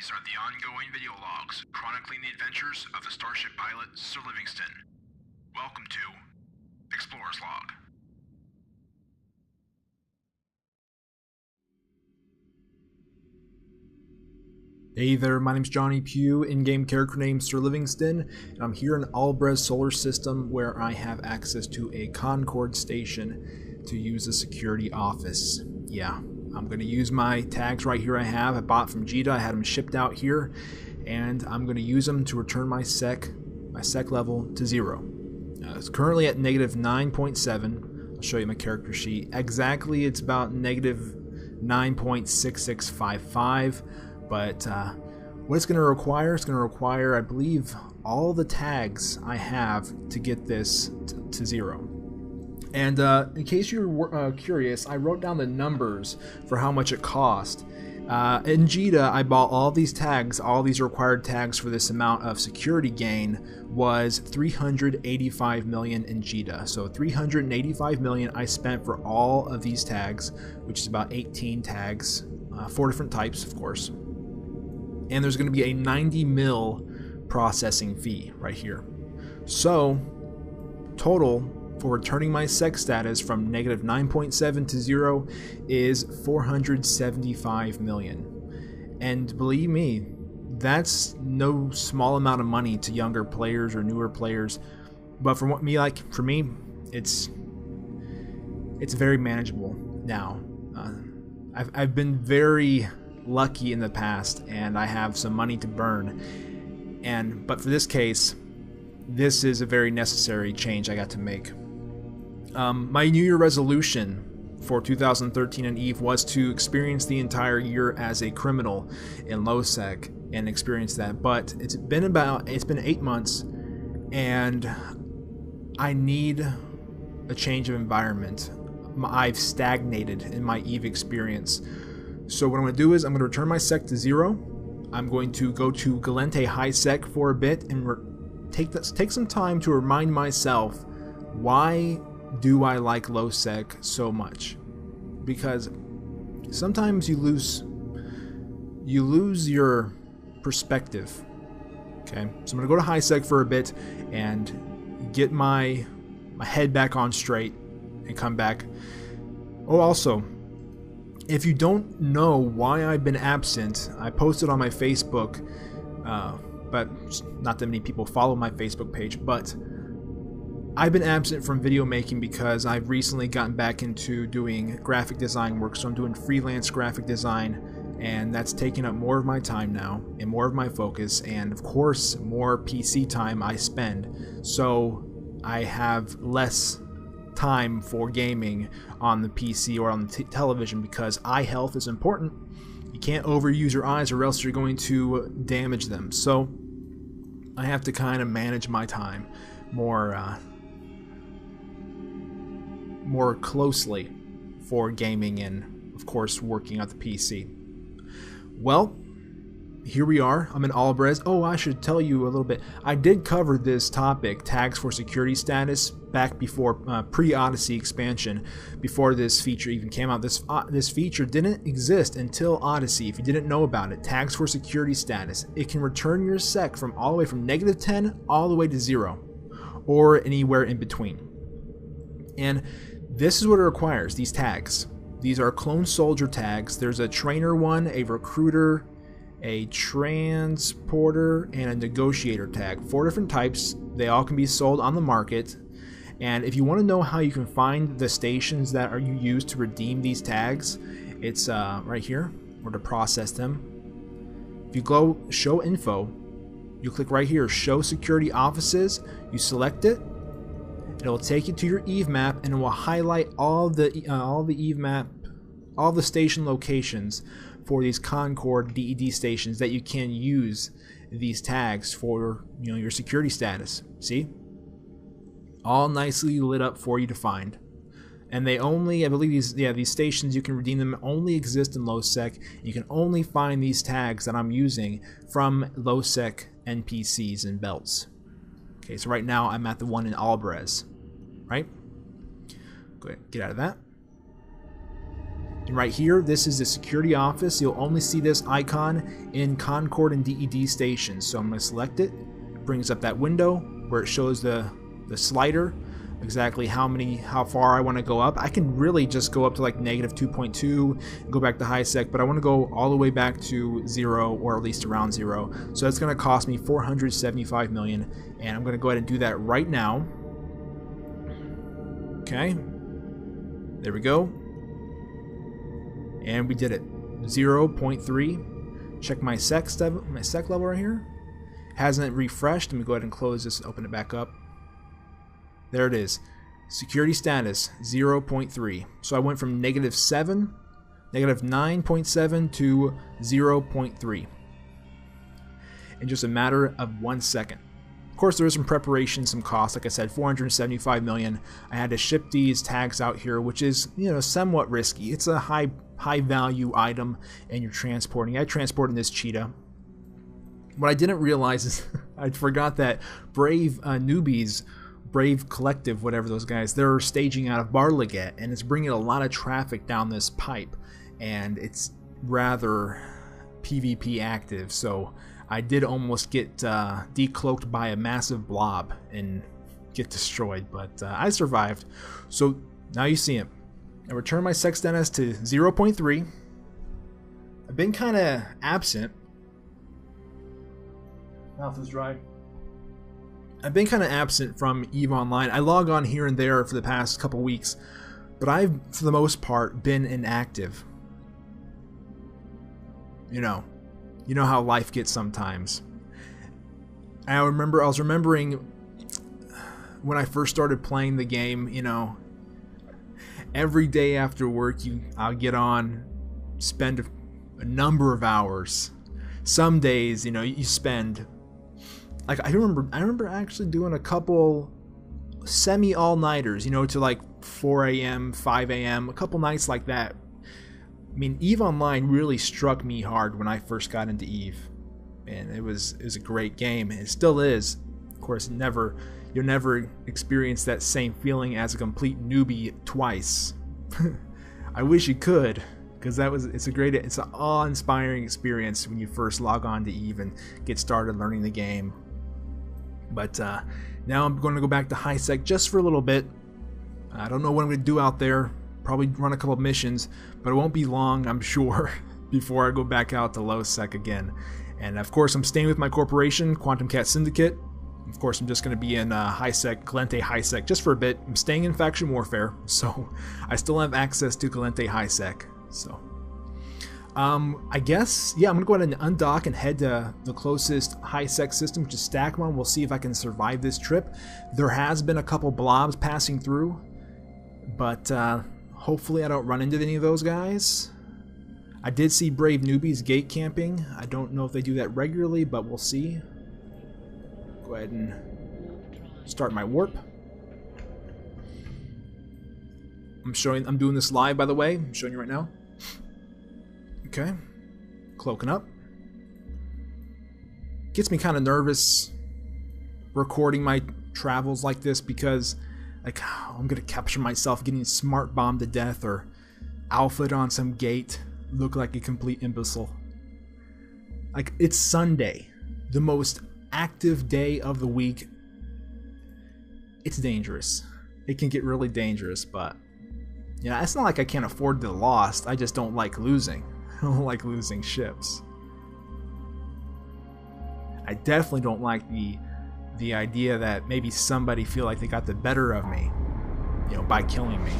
These are the ongoing video logs chronicling the adventures of the starship pilot Sir Livingston. Welcome to Explorer's Log. Hey there, my name's Johnny Pugh, in-game character name Sir Livingston, and I'm here in Albres Solar System where I have access to a CONCORD station to use a security office. Yeah, I'm going to use my tags right here I bought from Jita. I had them shipped out here, and I'm going to use them to return my sec level to 0. It's currently at negative 9.7. I'll show you my character sheet. Exactly, it's about negative 9.6655. But what it's going to require, I believe, all the tags I have to get this to 0. And in case you're curious, I wrote down the numbers for how much it cost. In Jita, I bought all these tags, all these required tags for this amount of security gain was 385 million in Jita. So 385 million I spent for all of these tags, which is about 18 tags, 4 different types, of course. And there's going to be a 90 mil processing fee right here. So total for returning my sec status from negative 9.7 to 0 is 475 million. And believe me, that's no small amount of money to younger players or newer players. But for me, it's very manageable now. I've been very lucky in the past, and I have some money to burn, but for this case, this is a very necessary change I got to make. My New Year resolution for 2013 and EVE was to experience the entire year as a criminal in low-sec and experience that, but it's been 8 months, and I need a change of environment. I've stagnated in my EVE experience. So what I'm going to do is I'm going to return my sec to 0. I'm going to go to Galente High Sec for a bit and take some time to remind myself, why do I like low sec so much? Because sometimes you lose your perspective. Okay, so I'm going to go to high sec for a bit and get my head back on straight and come back. Oh, also, if you don't know why I've been absent, I posted on my Facebook, but not that many people follow my Facebook page, but I've been absent from video making because I've recently gotten back into doing graphic design work. So I'm doing freelance graphic design, and that's taking up more of my time now and more of my focus, and of course more PC time I spend. So I have less time for gaming on the PC or on the television because eye health is important. You can't overuse your eyes or else you're going to damage them. So I have to kind of manage my time more closely for gaming and, of course, working on the PC. Well, here we are. I'm in Albres. Oh, I should tell you a little bit. I did cover this topic, tags for security status, back before pre-Odyssey expansion, before this feature even came out. This feature didn't exist until Odyssey. If you didn't know about it, tags for security status. It can return your sec from all the way from negative 10 all the way to 0, or anywhere in between. And this is what it requires, these tags. These are clone soldier tags. There's a trainer one, a recruiter, a transporter, and a negotiator tag. 4 different types. They all can be sold on the market. And if you want to know how you can find the stations that you use to redeem these tags, it's right here, or to process them. If you go show info, you click right here, show security offices, you select it, and it will take you to your EVE map, and it will highlight all the EVE map, all the station locations for these CONCORD DED stations that you can use these tags for, your security status. See? All nicely lit up for you to find. And they only, I believe these stations, you can redeem them, only exist in low sec. You can only find these tags that I'm using from low sec NPCs and belts. Okay, so right now I'm at the one in Albres, right? Go ahead, get out of that. And right here, this is the security office. You'll only see this icon in CONCORD and DED stations. So I'm going to select it. It brings up that window where it shows the slider, exactly how far I want to go up. I can really just go up to like -2.2 and go back to high sec, but I want to go all the way back to 0, or at least around 0. So that's going to cost me 475 million, and I'm going to go ahead and do that right now. Okay, there we go, and we did it. 0.3. Check my sec level right here. Hasn't refreshed. Let me go ahead and close this and open it back up. There it is. Security status 0.3. So I went from -7, -9.7 to 0.3 in just a matter of 1 second. Of course, there is some preparation, some cost. Like I said, 475 million. I had to ship these tags out here, which is, you know, somewhat risky. It's a high value item, and you're transporting. I transported this cheetah. What I didn't realize is I forgot that Brave newbies, Brave Collective, whatever those guys, they're staging out of Barliget, and it's bringing a lot of traffic down this pipe, and it's rather PvP active. So I did almost get decloaked by a massive blob and get destroyed, but I survived. So now you see him. I returned my sec status to 0.3. I've been kind of absent. Mouth is dry. I've been kind of absent from EVE Online. I log on here and there for the past couple weeks, but I've, for the most part, been inactive. You know how life gets sometimes. I was remembering when I first started playing the game, you know, every day after work, I'll get on, spend a number of hours. Some days, you know, you spend, like, I remember actually doing a couple semi all-nighters, you know, to like 4 a.m., 5 a.m., a couple nights like that. I mean, EVE Online really struck me hard when I first got into EVE, and it was a great game. It still is. Of course, you'll never experience that same feeling as a complete newbie twice. I wish you could, because it's an awe-inspiring experience when you first log on to EVE and get started learning the game. But now I'm going to go back to high sec just for a little bit. I don't know what I'm going to do out there. Probably run a couple of missions, but it won't be long, I'm sure, before I go back out to low sec again. And of course, I'm staying with my corporation, Quantum Cat Syndicate. Of course, I'm just going to be in high sec, Galente high sec, just for a bit. I'm staying in faction warfare, so I still have access to Galente high sec. So, I guess, yeah, I'm going to go ahead and undock and head to the closest high sec system, which is Stackmon. We'll see if I can survive this trip. There has been a couple blobs passing through, but hopefully I don't run into any of those guys. I did see Brave newbies gate camping. I don't know if they do that regularly, but we'll see. Go ahead and start my warp. I'm doing this live, by the way. I'm showing you right now. Okay. Cloaking up. Gets me kind of nervous recording my travels like this, because like, I'm gonna capture myself getting smart bombed to death or alpha'd on some gate, look like a complete imbecile. Like, it's Sunday, the most active day of the week. It's dangerous. It can get really dangerous, but yeah, it's not like I can't afford the loss. I just don't like losing. I don't like losing ships. I definitely don't like the idea that maybe somebody feel like they got the better of me, you know, by killing me.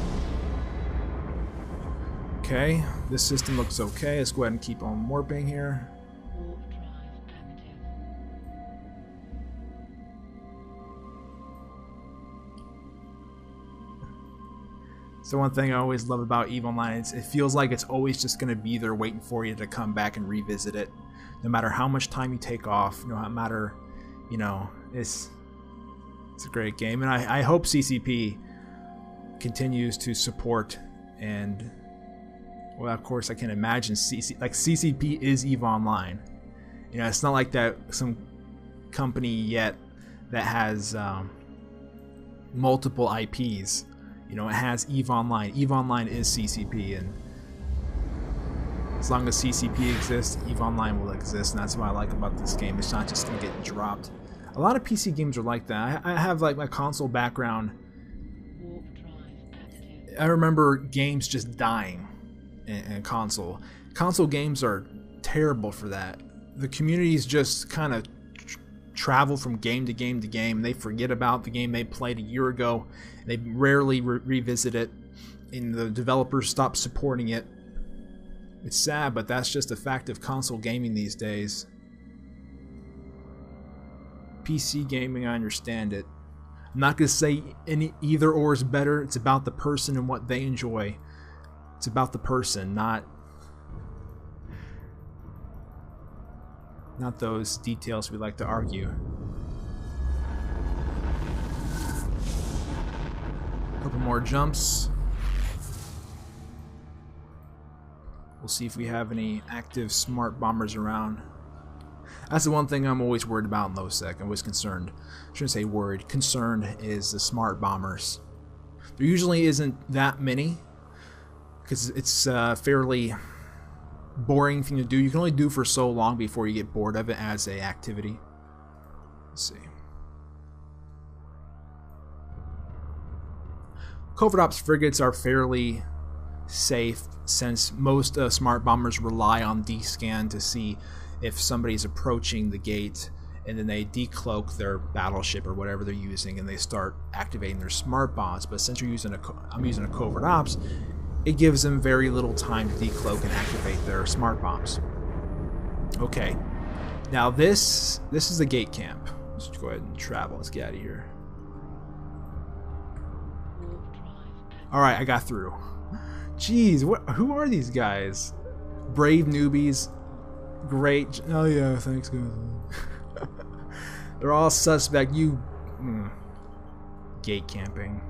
Okay, this system looks okay. Let's go ahead and keep on warping here. So one thing I always love about EVE Online is it feels like it's always just going to be there waiting for you to come back and revisit it. No matter how much time you take off, no matter, you know, it's a great game. And I hope CCP continues to support, and, well, of course I can imagine CCP is EVE Online. You know, it's not like that some company yet that has multiple IPs. You know, it has EVE Online. EVE Online is CCP, and As long as CCP exists, EVE Online will exist, and that's what I like about this game. It's not just gonna get dropped. A lot of PC games are like that. I have like my console background. I remember games just dying in console. Console games are terrible for that. The communities just kind of travel from game to game to game. They forget about the game they played a year ago. They rarely revisit it, and the developers stop supporting it. It's sad, but that's just a fact of console gaming these days. PC gaming, I understand it. I'm not going to say any either or is better. It's about the person and what they enjoy. It's about the person, not those details we like to argue. A couple more jumps. We'll see if we have any active smart bombers around. That's the one thing I'm always worried about in low-sec. I'm always concerned. I shouldn't say worried. Concerned is the smart bombers. There usually isn't that many, because it's a fairly boring thing to do. You can only do for so long before you get bored of it as a activity. Let's see. Covert Ops frigates are fairly safe, since most smart bombers rely on D-scan to see if somebody's approaching the gate, and then they decloak their battleship or whatever they're using, and they start activating their smart bombs. But since I'm using a Covert Ops, it gives them very little time to decloak and activate their smart bombs. Okay, now this is the gate camp. Let's go ahead and travel. Let's get out of here. All right, I got through. Jeez, who are these guys? Brave newbies. Great. Oh yeah, thanks guys. They're all suspect. Gate camping.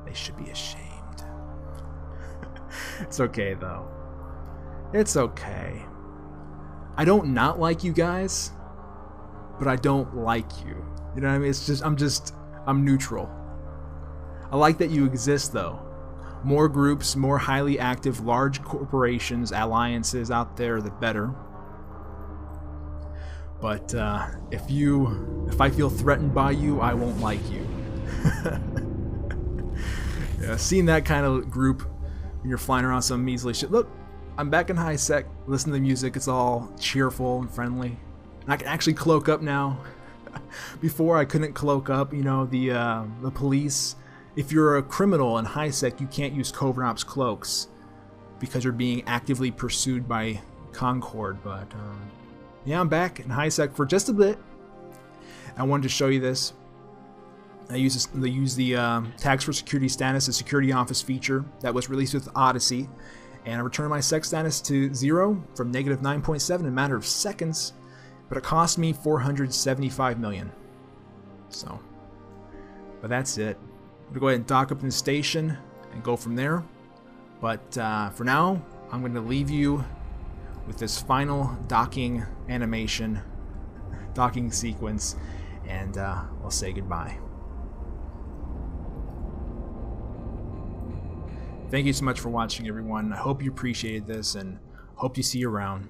They should be ashamed. It's okay though. It's okay. I don't not like you guys, but I don't like you. You know what I mean? It's just I'm neutral. I like that you exist though. More groups, more highly active, large corporations, alliances out there, the better. But if I feel threatened by you, I won't like you. Yeah, seeing that kind of group when you're flying around some measly shit. Look, I'm back in high sec. Listen to the music. It's all cheerful and friendly. And I can actually cloak up now. Before I couldn't cloak up. You know, the police. If you're a criminal in high sec, you can't use Covert Ops cloaks because you're being actively pursued by CONCORD. But yeah, I'm back in high sec for just a bit. I wanted to show you this. They use the tags for security status, a security office feature that was released with Odyssey, and I returned my sec status to 0 from negative 9.7 in a matter of seconds, but it cost me 475 million. So, but that's it. I'm gonna go ahead and dock up in the station and go from there. But for now, I'm going to leave you with this final docking animation, docking sequence, and I'll say goodbye. Thank you so much for watching, everyone. I hope you appreciated this and hope to see you around.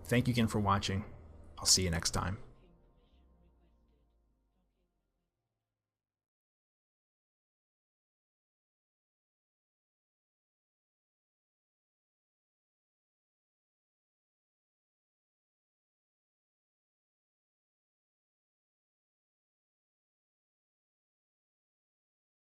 Thank you again for watching. I'll see you next time.